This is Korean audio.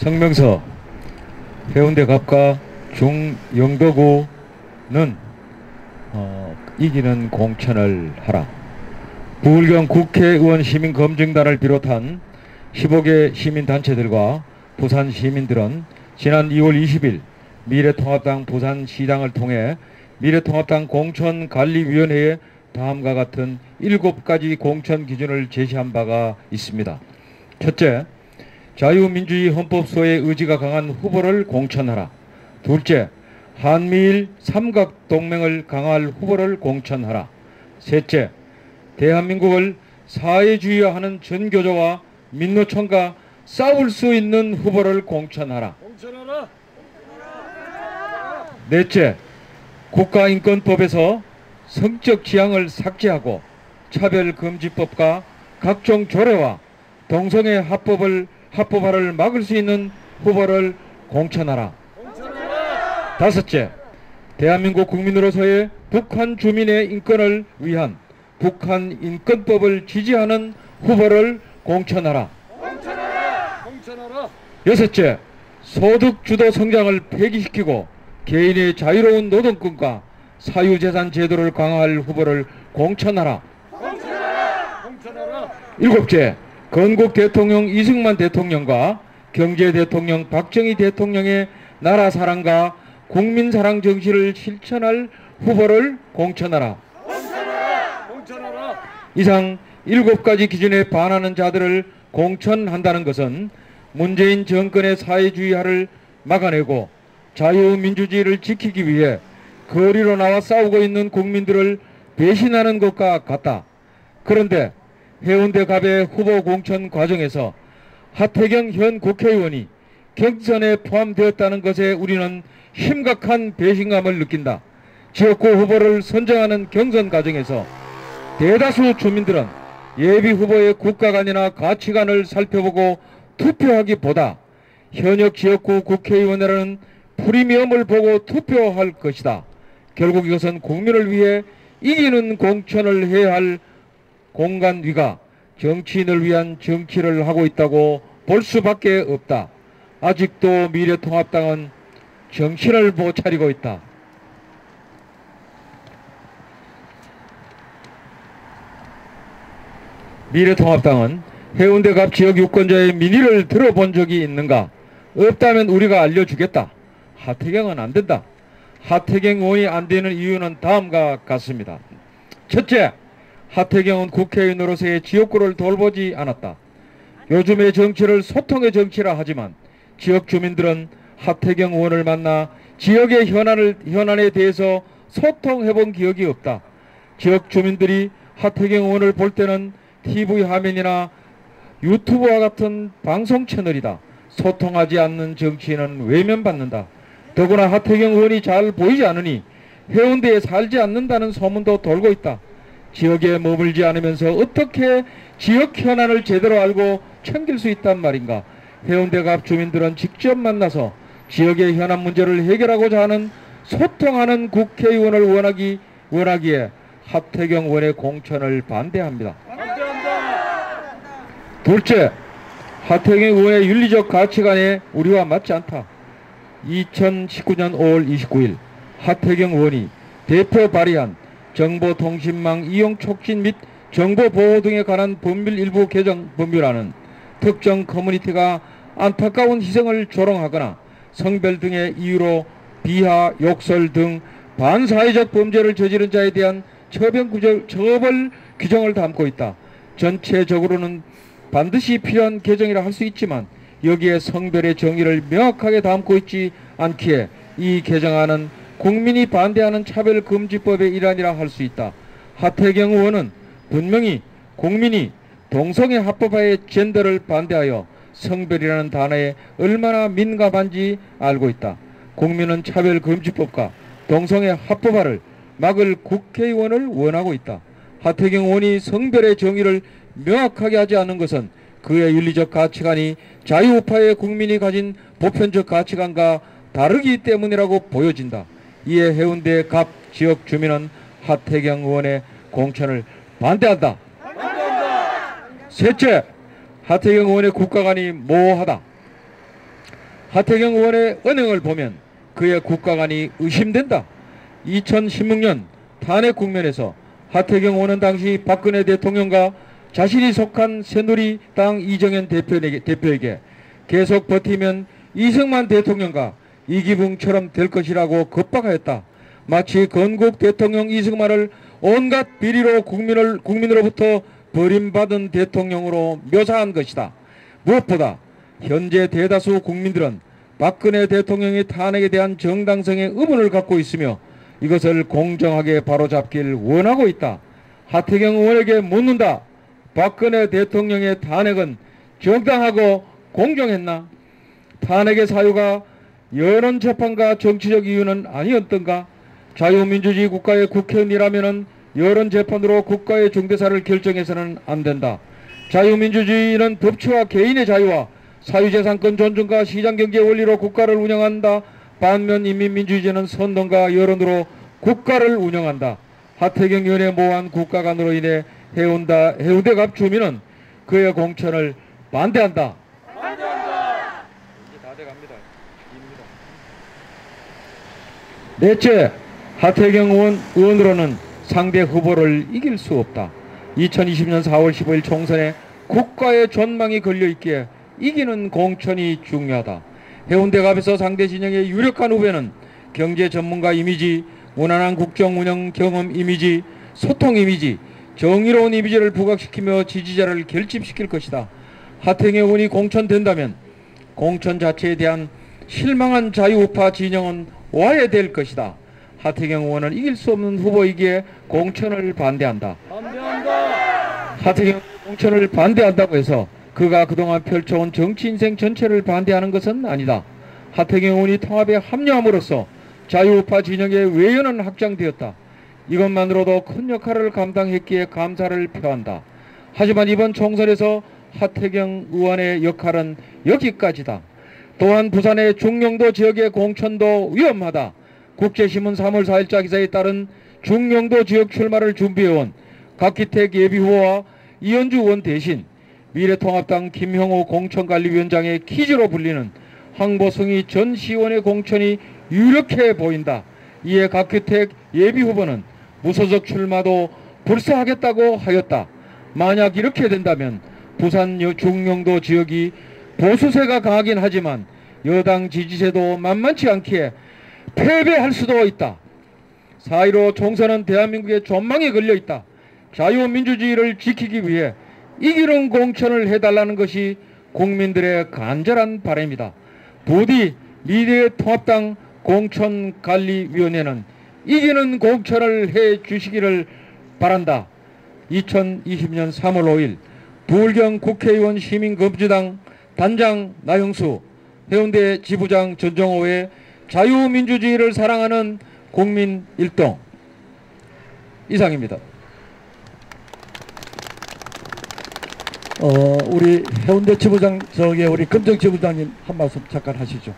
성명서 해운대 갑과 중영도구는 이기는 공천을 하라. 부울경 국회의원 시민검증단을 비롯한 15개 시민단체들과 부산 시민들은 지난 2월 20일 미래통합당 부산시당을 통해 미래통합당 공천관리위원회에 다음과 같은 7가지 공천 기준을 제시한 바가 있습니다. 첫째, 자유민주주의 헌법소의 의지가 강한 후보를 공천하라. 둘째, 한미일 삼각동맹을 강화할 후보를 공천하라. 셋째, 대한민국을 사회주의화하는 전교조와 민노총과 싸울 수 있는 후보를 공천하라. 넷째, 국가인권법에서 성적 지향을 삭제하고 차별금지법과 각종 조례와 동성애 합법화를 막을 수 있는 후보를 공천하라. 다섯째, 대한민국 국민으로서의 북한 주민의 인권을 위한 북한 인권법을 지지하는 후보를 공천하라. 여섯째, 소득주도 성장을 폐기시키고 개인의 자유로운 노동권과 사유재산 제도를 강화할 후보를 공천하라. 일곱째, 건국 대통령 이승만 대통령과 경제 대통령 박정희 대통령의 나라 사랑과 국민 사랑 정신을 실천할 후보를 공천하라. 이상 7가지 기준에 반하는 자들을 공천한다는 것은 문재인 정권의 사회주의화를 막아내고 자유민주주의를 지키기 위해 거리로 나와 싸우고 있는 국민들을 배신하는 것과 같다. 그런데 해운대 갑의 후보 공천 과정에서 하태경 현 국회의원이 경선에 포함되었다는 것에 우리는 심각한 배신감을 느낀다. 지역구 후보를 선정하는 경선 과정에서 대다수 주민들은 예비 후보의 국가관이나 가치관을 살펴보고 투표하기보다 현역 지역구 국회의원이라는 프리미엄을 보고 투표할 것이다. 결국 이것은 국민을 위해 이기는 공천을 해야 할 공간위가 정치인을 위한 정치를 하고 있다고 볼 수밖에 없다. 아직도 미래통합당은 정신을 못 차리고 있다. 미래통합당은 해운대갑 지역 유권자의 민의를 들어본 적이 있는가? 없다면 우리가 알려주겠다. 하태경은 안 된다. 하태경 의원이 안 되는 이유는 다음과 같습니다. 첫째, 하태경은 국회의원으로서의 지역구를 돌보지 않았다. 요즘의 정치를 소통의 정치라 하지만 지역 주민들은 하태경 의원을 만나 지역의 현안에 대해서 소통해본 기억이 없다. 지역 주민들이 하태경 의원을 볼 때는 TV 화면이나 유튜브와 같은 방송 채널이다. 소통하지 않는 정치인은 외면받는다. 더구나 하태경 의원이 잘 보이지 않으니 해운대에 살지 않는다는 소문도 돌고 있다. 지역에 머물지 않으면서 어떻게 지역 현안을 제대로 알고 챙길 수 있단 말인가. 해운대갑 주민들은 직접 만나서 지역의 현안 문제를 해결하고자 하는 소통하는 국회의원을 원하기에 하태경 의원의 공천을 반대합니다. 둘째, 하태경 의원의 윤리적 가치관에 우리와 맞지 않다. 2019년 5월 29일 하태경 의원이 대표 발의한 정보통신망 이용 촉진 및 정보보호 등에 관한 법률 일부 개정 법률안은 특정 커뮤니티가 안타까운 희생을 조롱하거나 성별 등의 이유로 비하, 욕설 등 반사회적 범죄를 저지른 자에 대한 처벌 규정을 담고 있다. 전체적으로는 반드시 필요한 개정이라 할 수 있지만 여기에 성별의 정의를 명확하게 담고 있지 않기에 이 개정안은 국민이 반대하는 차별금지법의 일환이라 할 수 있다. 하태경 의원은 분명히 국민이 동성애 합법화의 젠더를 반대하여 성별이라는 단어에 얼마나 민감한지 알고 있다. 국민은 차별금지법과 동성애 합법화를 막을 국회의원을 원하고 있다. 하태경 의원이 성별의 정의를 명확하게 하지 않는 것은 그의 윤리적 가치관이 자유우파의 국민이 가진 보편적 가치관과 다르기 때문이라고 보여진다. 이에 해운대 갑 지역 주민은 하태경 의원의 공천을 반대한다. 셋째, 하태경 의원의 국가관이 모호하다. 하태경 의원의 언행을 보면 그의 국가관이 의심된다. 2016년 탄핵 국면에서 하태경 의원은 당시 박근혜 대통령과 자신이 속한 새누리당 이정현 대표에게 계속 버티면 이승만 대통령과 이기붕처럼 될 것이라고 겁박하였다. 마치 건국 대통령 이승만을 온갖 비리로 국민으로부터 버림받은 대통령으로 묘사한 것이다. 무엇보다 현재 대다수 국민들은 박근혜 대통령의 탄핵에 대한 정당성의 의문을 갖고 있으며 이것을 공정하게 바로잡길 원하고 있다. 하태경 의원에게 묻는다. 박근혜 대통령의 탄핵은 정당하고 공정했나? 탄핵의 사유가 여론재판과 정치적 이유는 아니었던가? 자유민주주의 국가의 국회의원이라면 여론재판으로 국가의 중대사를 결정해서는 안 된다. 자유민주주의는 법치와 개인의 자유와 사유재산권 존중과 시장경제 원리로 국가를 운영한다. 반면 인민민주주의는 선동과 여론으로 국가를 운영한다. 하태경 의원의 모호한 국가관으로 인해 해운대갑 주민은 그의 공천을 반대한다. 이제 다 돼갑니다. 넷째, 하태경 의원으로는 상대 후보를 이길 수 없다. 2020년 4월 15일 총선에 국가의 전망이 걸려있기에 이기는 공천이 중요하다. 해운대갑에서 상대 진영의 유력한 후보는 경제 전문가 이미지, 무난한 국정 운영 경험 이미지, 소통 이미지, 정의로운 이미지를 부각시키며 지지자를 결집시킬 것이다. 하태경 의원이 공천된다면 공천 자체에 대한 실망한 자유우파 진영은 와해될 것이다. 하태경 의원은 이길 수 없는 후보이기에 공천을 반대한다. 하태경 공천을 반대한다고 해서 그가 그동안 펼쳐온 정치 인생 전체를 반대하는 것은 아니다. 하태경 의원이 통합에 합류함으로써 자유우파 진영의 외연은 확장되었다. 이것만으로도 큰 역할을 감당했기에 감사를 표한다. 하지만 이번 총선에서 하태경 의원의 역할은 여기까지다. 또한 부산의 중령도 지역의 공천도 위험하다. 국제신문 3월 4일자 기사에 따른 중령도 지역 출마를 준비해온 각기택 예비후보와 이현주 의원 대신 미래통합당 김형호 공천관리위원장의 키즈로 불리는 황보승희 전 시의원의 공천이 유력해 보인다. 이에 각기택 예비후보는 무소속 출마도 불사하겠다고 하였다. 만약 이렇게 된다면 부산 중령도 지역이 보수세가 강하긴 하지만 여당 지지세도 만만치 않기에 패배할 수도 있다. 4.15 총선은 대한민국의 전망에 걸려있다. 자유민주주의를 지키기 위해 이기는 공천을 해달라는 것이 국민들의 간절한 바람이다. 부디 미래통합당 공천관리위원회는 이기는 공천을 해주시기를 바란다. 2020년 3월 5일 부울경 국회의원 시민금주당 단장 나영수, 해운대 지부장 전정호의 자유민주주의를 사랑하는 국민 일동. 이상입니다. 우리 해운대 지부장 우리 금정 지부장님 한 말씀 잠깐 하시죠.